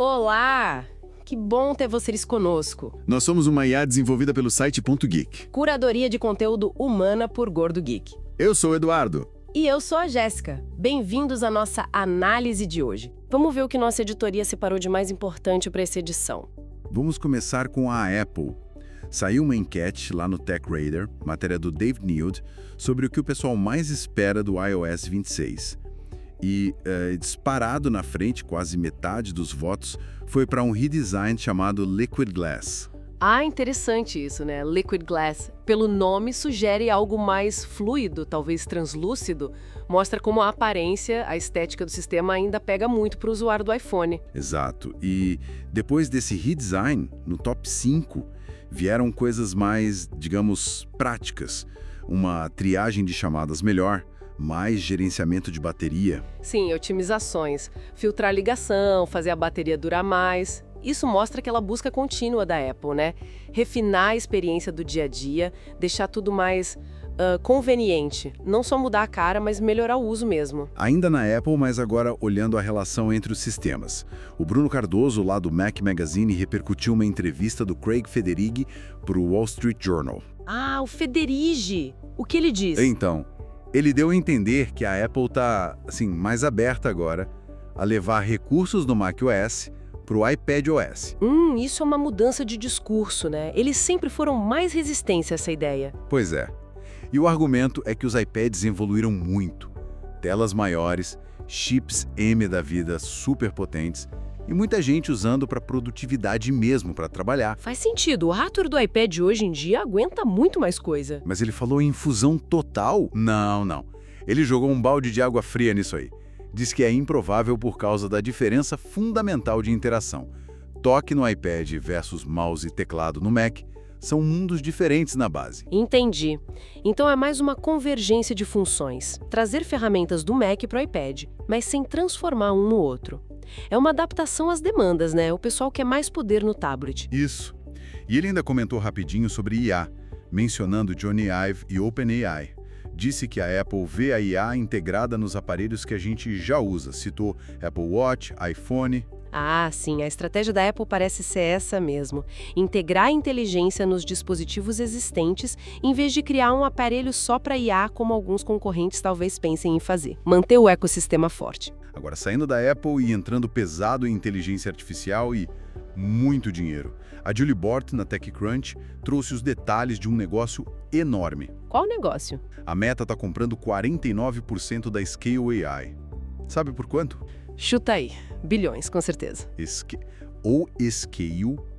Olá! Que bom ter vocês conosco. Nós somos uma IA desenvolvida pelo site .geek. Curadoria de conteúdo humana por Gordo Geek. Eu sou o Eduardo. E eu sou a Jéssica. Bem-vindos à nossa análise de hoje. Vamos ver o que nossa editoria separou de mais importante para essa edição. Vamos começar com a Apple. Saiu uma enquete lá no TechRadar, matéria do Dave Newd, sobre o que o pessoal mais espera do iOS 26. E disparado na frente, quase metade dos votos, foi para um redesign chamado Liquid Glass. Ah, interessante isso, né? Liquid Glass. Pelo nome, sugere algo mais fluido, talvez translúcido. Mostra como a aparência, a estética do sistema ainda pega muito para o usuário do iPhone. Exato. E depois desse redesign, no top 5, vieram coisas mais, digamos, práticas. Uma triagem de chamadas melhor, mais gerenciamento de bateria. Sim, otimizações. Filtrar a ligação, fazer a bateria durar mais. Isso mostra aquela busca contínua da Apple, né? Refinar a experiência do dia a dia, deixar tudo mais conveniente. Não só mudar a cara, mas melhorar o uso mesmo. Ainda na Apple, mas agora olhando a relação entre os sistemas. O Bruno Cardoso, lá do Mac Magazine, repercutiu uma entrevista do Craig Federighi para o Wall Street Journal. Ah, o Federighi! O que ele diz? Então, ele deu a entender que a Apple está, assim, mais aberta agora a levar recursos do macOS para o iPadOS. Isso é uma mudança de discurso, né? Eles sempre foram mais resistentes a essa ideia. Pois é. E o argumento é que os iPads evoluíram muito. Telas maiores, chips M da vida super potentes e muita gente usando para produtividade mesmo, para trabalhar. Faz sentido. O hardware do iPad hoje em dia aguenta muito mais coisa. Mas ele falou em fusão total? Não. Ele jogou um balde de água fria nisso aí. Diz que é improvável por causa da diferença fundamental de interação. Toque no iPad versus mouse e teclado no Mac são mundos diferentes na base. Entendi. Então é mais uma convergência de funções. Trazer ferramentas do Mac para o iPad, mas sem transformar um no outro. É uma adaptação às demandas, né? O pessoal quer mais poder no tablet. Isso. E ele ainda comentou rapidinho sobre IA, mencionando Johnny Ive e OpenAI. Disse que a Apple vê a IA integrada nos aparelhos que a gente já usa. Citou Apple Watch, iPhone. Ah, sim, a estratégia da Apple parece ser essa mesmo. Integrar a inteligência nos dispositivos existentes, em vez de criar um aparelho só para IA, como alguns concorrentes talvez pensem em fazer. Manter o ecossistema forte. Agora, saindo da Apple e entrando pesado em inteligência artificial e muito dinheiro. A Julie Bort, na TechCrunch, trouxe os detalhes de um negócio enorme. Qual negócio? A Meta está comprando 49% da Scale AI. Sabe por quanto? Chuta aí. Bilhões, com certeza. Scale,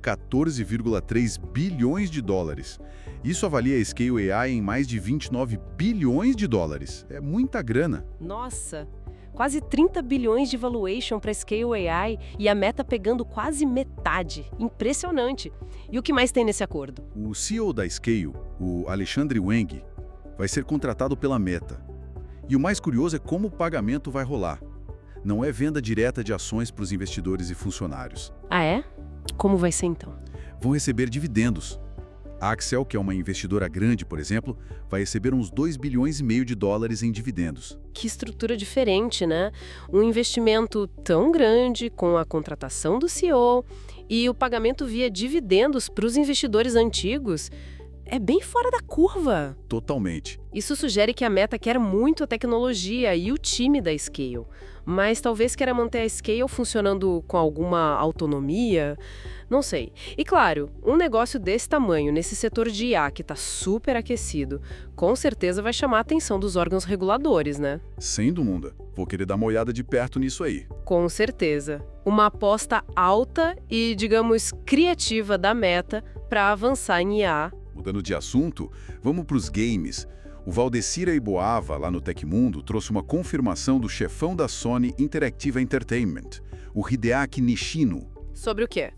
14,3 bilhões de dólares. Isso avalia a Scale AI em mais de 29 bilhões de dólares. É muita grana. Nossa! Quase 30 bilhões de valuation para Scale AI e a Meta pegando quase metade. Impressionante! E o que mais tem nesse acordo? O CEO da Scale, o Alexandre Wang, vai ser contratado pela Meta. E o mais curioso é como o pagamento vai rolar. Não é venda direta de ações para os investidores e funcionários. Ah, é? Como vai ser então? Vão receber dividendos. A Accel, que é uma investidora grande, por exemplo, vai receber uns 2,5 bilhões de dólares em dividendos. Que estrutura diferente, né? Um investimento tão grande com a contratação do CEO e o pagamento via dividendos para os investidores antigos. É bem fora da curva. Totalmente. Isso sugere que a Meta quer muito a tecnologia e o time da Scale, mas talvez queira manter a Scale funcionando com alguma autonomia, não sei. E claro, um negócio desse tamanho, nesse setor de IA que está super aquecido, com certeza vai chamar a atenção dos órgãos reguladores, né? Sem dúvida. Vou querer dar uma olhada de perto nisso aí. Com certeza. Uma aposta alta e, digamos, criativa da Meta para avançar em IA. Mudando de assunto, vamos para os games. O Valdecira Iboava, lá no Tecmundo, trouxe uma confirmação do chefão da Sony Interactive Entertainment, o Hideaki Nishino. Sobre o quê?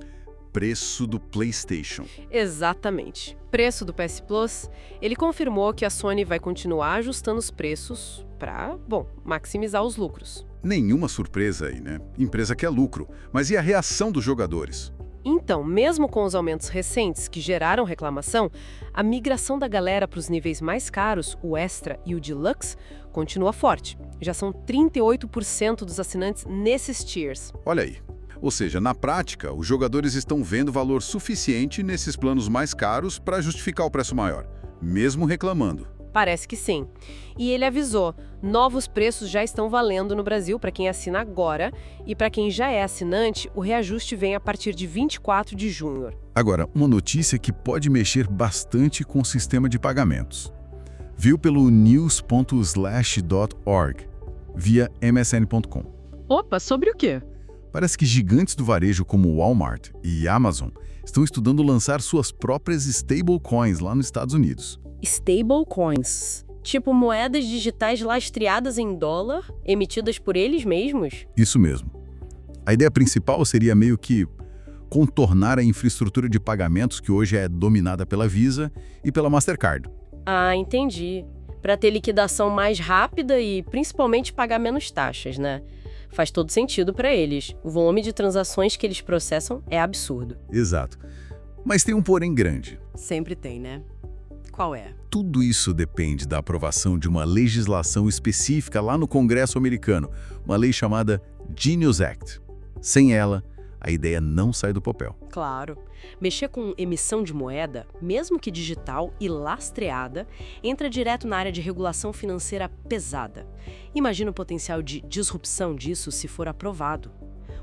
Preço do PlayStation. Exatamente. Preço do PS Plus. Ele confirmou que a Sony vai continuar ajustando os preços para, maximizar os lucros. Nenhuma surpresa aí, né? Empresa quer lucro. Mas e a reação dos jogadores? Então, mesmo com os aumentos recentes que geraram reclamação, a migração da galera para os níveis mais caros, o Extra e o Deluxe, continua forte. Já são 38% dos assinantes nesses tiers. Olha aí. Ou seja, na prática, os jogadores estão vendo valor suficiente nesses planos mais caros para justificar o preço maior, mesmo reclamando. Parece que sim. E ele avisou, novos preços já estão valendo no Brasil para quem assina agora, e para quem já é assinante, o reajuste vem a partir de 24 de junho. Agora, uma notícia que pode mexer bastante com o sistema de pagamentos. Viu pelo news.slash.org, via msn.com. Opa, sobre o quê? Parece que gigantes do varejo como Walmart e Amazon estão estudando lançar suas próprias stablecoins lá nos Estados Unidos. Stablecoins, tipo moedas digitais lastreadas em dólar, emitidas por eles mesmos? Isso mesmo. A ideia principal seria meio que contornar a infraestrutura de pagamentos que hoje é dominada pela Visa e pela Mastercard. Ah, entendi. Para ter liquidação mais rápida e principalmente pagar menos taxas, né? Faz todo sentido para eles. O volume de transações que eles processam é absurdo. Exato. Mas tem um porém grande. Sempre tem, né? Qual é? Tudo isso depende da aprovação de uma legislação específica lá no Congresso americano, uma lei chamada Genius Act. Sem ela, a ideia não sai do papel. Claro. Mexer com emissão de moeda, mesmo que digital e lastreada, entra direto na área de regulação financeira pesada. Imagina o potencial de disrupção disso se for aprovado.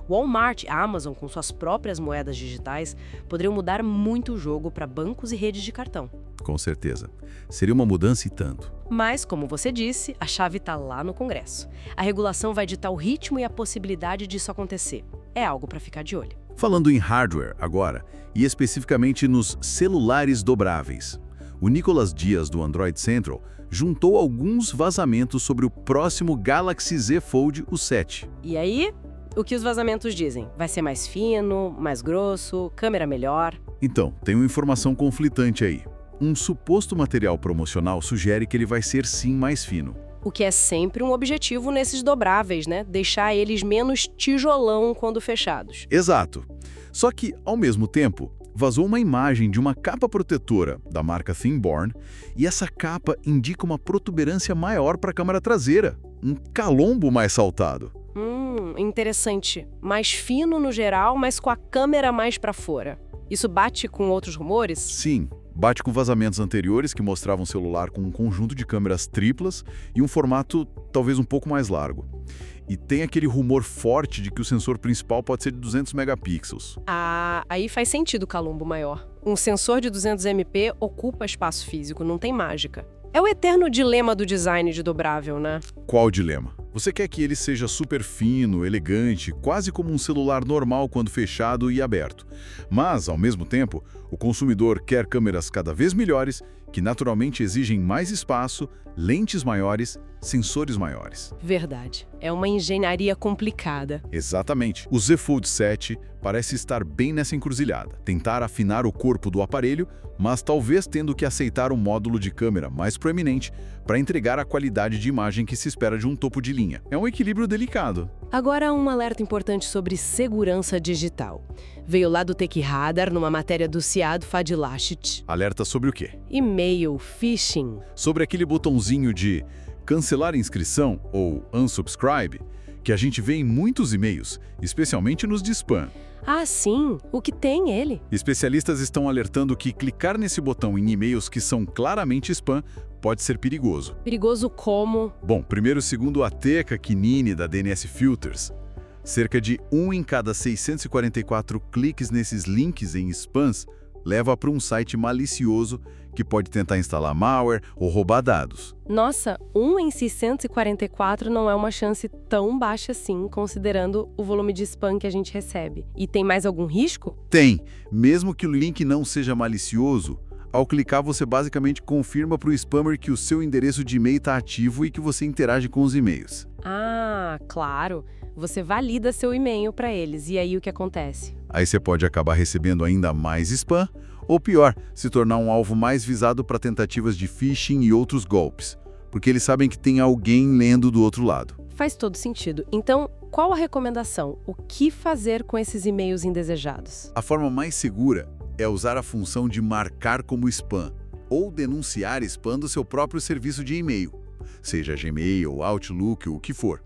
Walmart e Amazon, com suas próprias moedas digitais, poderiam mudar muito o jogo para bancos e redes de cartão. Com certeza. Seria uma mudança e tanto. Mas, como você disse, a chave está lá no Congresso. A regulação vai ditar o ritmo e a possibilidade disso acontecer. É algo para ficar de olho. Falando em hardware agora, e especificamente nos celulares dobráveis, o Nicolas Dias, do Android Central, juntou alguns vazamentos sobre o próximo Galaxy Z Fold, o 7. E aí, o que os vazamentos dizem? Vai ser mais fino, mais grosso, câmera melhor? Então, tem uma informação conflitante aí. Um suposto material promocional sugere que ele vai ser sim mais fino. O que é sempre um objetivo nesses dobráveis, né? Deixar eles menos tijolão quando fechados. Exato. Só que, ao mesmo tempo, vazou uma imagem de uma capa protetora da marca Thinborn e essa capa indica uma protuberância maior para a câmera traseira, um calombo mais saltado. Interessante. Mais fino no geral, mas com a câmera mais para fora. Isso bate com outros rumores? Sim. Bate com vazamentos anteriores que mostravam o celular com um conjunto de câmeras triplas e um formato talvez um pouco mais largo. E tem aquele rumor forte de que o sensor principal pode ser de 200 megapixels. Ah, aí faz sentido o calombo maior. Um sensor de 200 MP ocupa espaço físico, não tem mágica. É o eterno dilema do design de dobrável, né? Qual o dilema? Você quer que ele seja super fino, elegante, quase como um celular normal quando fechado e aberto. Mas, ao mesmo tempo, o consumidor quer câmeras cada vez melhores, que naturalmente exigem mais espaço, lentes maiores, sensores maiores. Verdade. É uma engenharia complicada. Exatamente. O Z Fold 7 parece estar bem nessa encruzilhada. Tentar afinar o corpo do aparelho, mas talvez tendo que aceitar um módulo de câmera mais proeminente para entregar a qualidade de imagem que se espera de um topo de linha. É um equilíbrio delicado. Agora, um alerta importante sobre segurança digital. Veio lá do Tech Radar, numa matéria do Siad Fadilashit. Alerta sobre o quê? E-mail phishing. Sobre aquele botãozinho de cancelar inscrição ou unsubscribe, que a gente vê em muitos e-mails, especialmente nos de spam. Ah, sim. O que tem ele? Especialistas estão alertando que clicar nesse botão em e-mails que são claramente spam pode ser perigoso. Perigoso como? Bom, primeiro, segundo a Teca Kinini, da DNS Filters, cerca de 1 em cada 644 cliques nesses links em spams leva para um site malicioso que pode tentar instalar malware ou roubar dados. Nossa, 1 em 644 não é uma chance tão baixa assim, considerando o volume de spam que a gente recebe. E tem mais algum risco? Tem. Mesmo que o link não seja malicioso, ao clicar você basicamente confirma para o spammer que o seu endereço de e-mail está ativo e que você interage com os e-mails. Ah, claro. Você valida seu e-mail para eles. E aí o que acontece? Aí você pode acabar recebendo ainda mais spam, ou pior, se tornar um alvo mais visado para tentativas de phishing e outros golpes, porque eles sabem que tem alguém lendo do outro lado. Faz todo sentido. Então, qual a recomendação? O que fazer com esses e-mails indesejados? A forma mais segura é usar a função de marcar como spam, ou denunciar spam do seu próprio serviço de e-mail, seja Gmail, Outlook, o que for.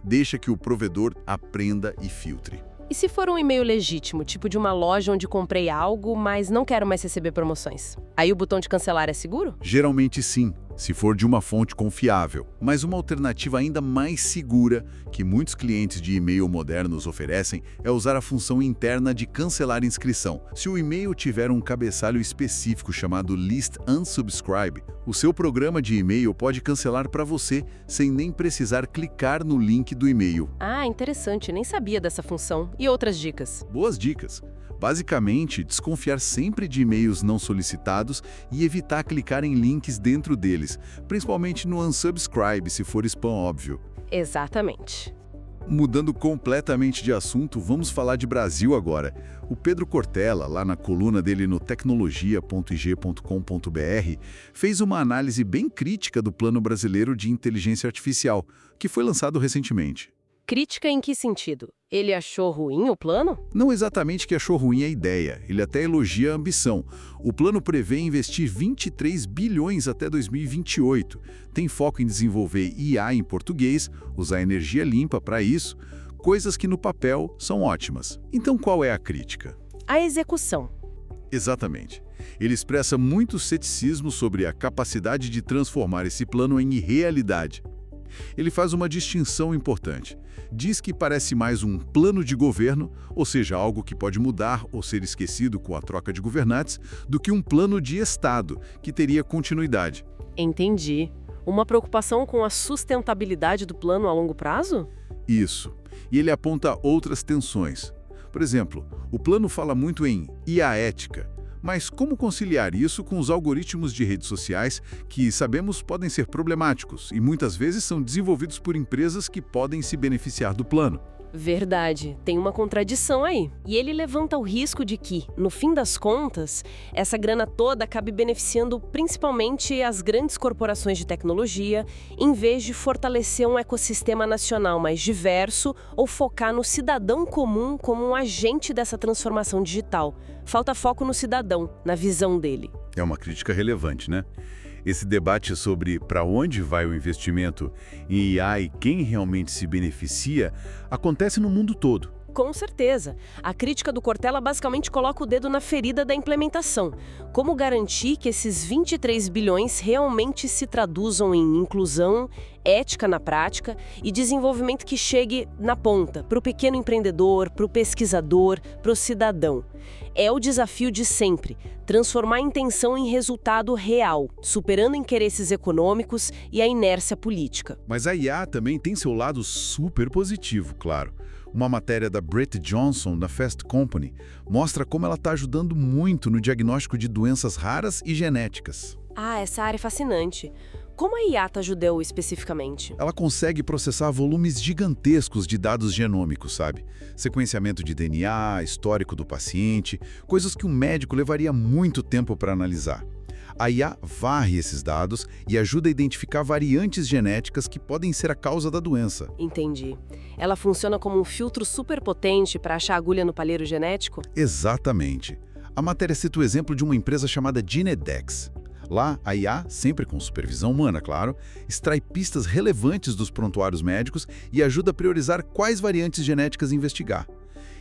Deixa que o provedor aprenda e filtre. E se for um e-mail legítimo, tipo de uma loja onde comprei algo, mas não quero mais receber promoções? Aí o botão de cancelar é seguro? Geralmente sim, se for de uma fonte confiável. Mas uma alternativa ainda mais segura que muitos clientes de e-mail modernos oferecem é usar a função interna de cancelar inscrição. Se o e-mail tiver um cabeçalho específico chamado List Unsubscribe, o seu programa de e-mail pode cancelar para você sem nem precisar clicar no link do e-mail. Ah, interessante, nem sabia dessa função. E outras dicas? Boas dicas! Basicamente, desconfiar sempre de e-mails não solicitados e evitar clicar em links dentro deles, principalmente no unsubscribe, se for spam óbvio. Exatamente. Mudando completamente de assunto, vamos falar de Brasil agora. O Pedro Cortella, lá na coluna dele no tecnologia.ig.com.br, fez uma análise bem crítica do Plano Brasileiro de Inteligência Artificial, que foi lançado recentemente. Crítica em que sentido? Ele achou ruim o plano? Não exatamente que achou ruim a ideia, ele até elogia a ambição. O plano prevê investir 23 bilhões até 2028. Tem foco em desenvolver IA em português, usar energia limpa para isso, coisas que no papel são ótimas. Então qual é a crítica? A execução. Exatamente. Ele expressa muito ceticismo sobre a capacidade de transformar esse plano em realidade. Ele faz uma distinção importante. Diz que parece mais um plano de governo, ou seja, algo que pode mudar ou ser esquecido com a troca de governantes, do que um plano de Estado, que teria continuidade. Entendi. Uma preocupação com a sustentabilidade do plano a longo prazo? Isso. E ele aponta outras tensões. Por exemplo, o plano fala muito em IA ética. Mas como conciliar isso com os algoritmos de redes sociais que, sabemos, podem ser problemáticos e muitas vezes são desenvolvidos por empresas que podem se beneficiar do plano? Verdade, tem uma contradição aí. E ele levanta o risco de que, no fim das contas, essa grana toda acabe beneficiando principalmente as grandes corporações de tecnologia, em vez de fortalecer um ecossistema nacional mais diverso ou focar no cidadão comum como um agente dessa transformação digital. Falta foco no cidadão, na visão dele. É uma crítica relevante, né? Esse debate sobre para onde vai o investimento em IA e quem realmente se beneficia acontece no mundo todo. Com certeza. A crítica do Cortella basicamente coloca o dedo na ferida da implementação. Como garantir que esses 23 bilhões realmente se traduzam em inclusão, ética na prática e desenvolvimento que chegue na ponta, para o pequeno empreendedor, para o pesquisador, para o cidadão. É o desafio de sempre, transformar a intenção em resultado real, superando interesses econômicos e a inércia política. Mas a IA também tem seu lado super positivo, claro. Uma matéria da Brett Johnson, da Fast Company, mostra como ela está ajudando muito no diagnóstico de doenças raras e genéticas. Ah, essa área é fascinante. Como a IA ajudou especificamente? Ela consegue processar volumes gigantescos de dados genômicos, sabe? Sequenciamento de DNA, histórico do paciente, coisas que um médico levaria muito tempo para analisar. A IA varre esses dados e ajuda a identificar variantes genéticas que podem ser a causa da doença. Entendi. Ela funciona como um filtro super potente para achar agulha no palheiro genético? Exatamente. A matéria cita o exemplo de uma empresa chamada Genedex. Lá, a IA, sempre com supervisão humana, claro, extrai pistas relevantes dos prontuários médicos e ajuda a priorizar quais variantes genéticas investigar.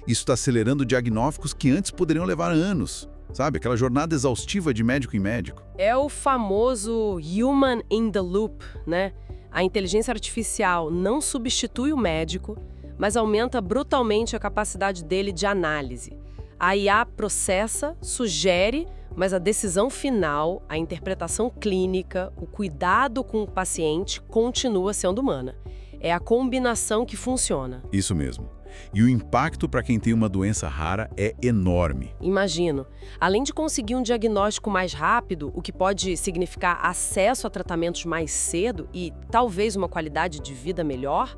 Isso está acelerando diagnósticos que antes poderiam levar anos. Sabe, aquela jornada exaustiva de médico em médico. É o famoso human in the loop, né? A inteligência artificial não substitui o médico, mas aumenta brutalmente a capacidade dele de análise. A IA processa, sugere, mas a decisão final, a interpretação clínica, o cuidado com o paciente continua sendo humana. É a combinação que funciona. Isso mesmo. E o impacto para quem tem uma doença rara é enorme. Imagino. Além de conseguir um diagnóstico mais rápido, o que pode significar acesso a tratamentos mais cedo e talvez uma qualidade de vida melhor,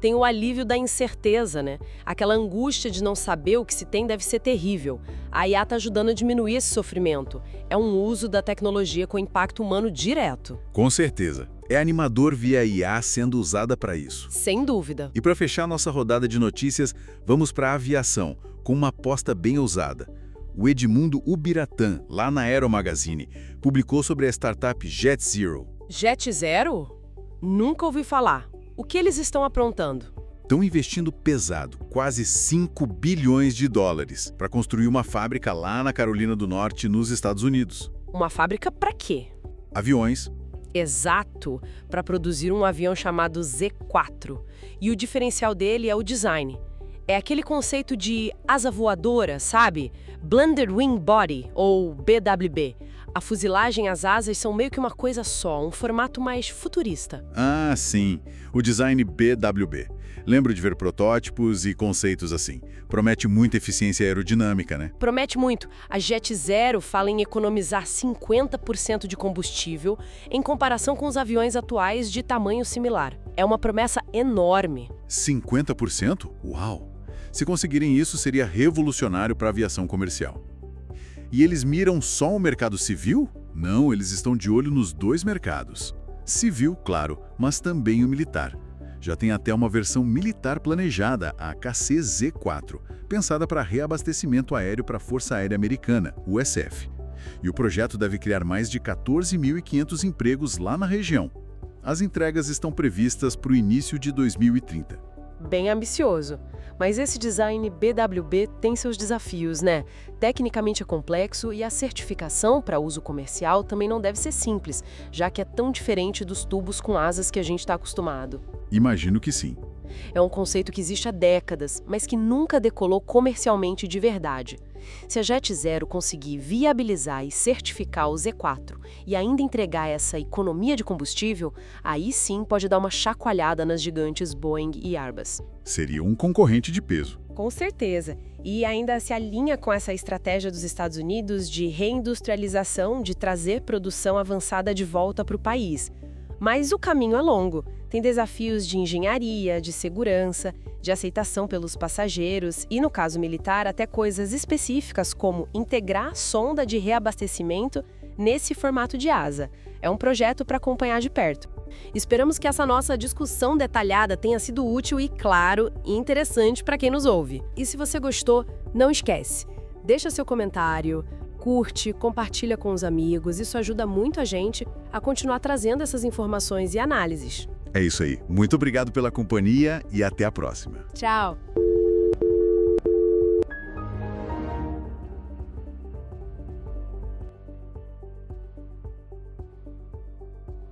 tem o alívio da incerteza, né? Aquela angústia de não saber o que se tem deve ser terrível. A IA está ajudando a diminuir esse sofrimento. É um uso da tecnologia com impacto humano direto. Com certeza. É animador ver a IA sendo usada para isso. Sem dúvida. E para fechar nossa rodada de notícias, vamos para a aviação, com uma aposta bem ousada. O Edmundo Ubiratã, lá na Aero Magazine, publicou sobre a startup JetZero. JetZero? Nunca ouvi falar. O que eles estão aprontando? Estão investindo pesado, quase 5 bilhões de dólares, para construir uma fábrica lá na Carolina do Norte, nos Estados Unidos. Uma fábrica para quê? Aviões. Exato, para produzir um avião chamado Z4. E o diferencial dele é o design. É aquele conceito de asa voadora, sabe? Blended Wing Body, ou BWB. A fuselagem e as asas são meio que uma coisa só, um formato mais futurista. Ah, sim. O design BWB. Lembro de ver protótipos e conceitos assim. Promete muita eficiência aerodinâmica, né? Promete muito. A Jet Zero fala em economizar 50% de combustível em comparação com os aviões atuais de tamanho similar. É uma promessa enorme. 50%? Uau! Se conseguirem isso, seria revolucionário para a aviação comercial. E eles miram só o mercado civil? Não, eles estão de olho nos dois mercados. Civil, claro, mas também o militar. Já tem até uma versão militar planejada, a KC-Z4, pensada para reabastecimento aéreo para a Força Aérea Americana, USF. E o projeto deve criar mais de 14.500 empregos lá na região. As entregas estão previstas para o início de 2030. Bem ambicioso. Mas esse design BWB tem seus desafios, né? Tecnicamente é complexo e a certificação para uso comercial também não deve ser simples, já que é tão diferente dos tubos com asas que a gente está acostumado. Imagino que sim. É um conceito que existe há décadas, mas que nunca decolou comercialmente de verdade. Se a Jet Zero conseguir viabilizar e certificar o Z4 e ainda entregar essa economia de combustível, aí sim pode dar uma chacoalhada nas gigantes Boeing e Airbus. Seria um concorrente de peso. Com certeza. E ainda se alinha com essa estratégia dos Estados Unidos de reindustrialização, de trazer produção avançada de volta para o país. Mas o caminho é longo. Tem desafios de engenharia, de segurança, de aceitação pelos passageiros e, no caso militar, até coisas específicas como integrar a sonda de reabastecimento nesse formato de asa. É um projeto para acompanhar de perto. Esperamos que essa nossa discussão detalhada tenha sido útil e, claro, interessante para quem nos ouve. E se você gostou, não esquece, deixa seu comentário, curte, compartilha com os amigos, isso ajuda muito a gente a continuar trazendo essas informações e análises. É isso aí. Muito obrigado pela companhia e até a próxima. Tchau!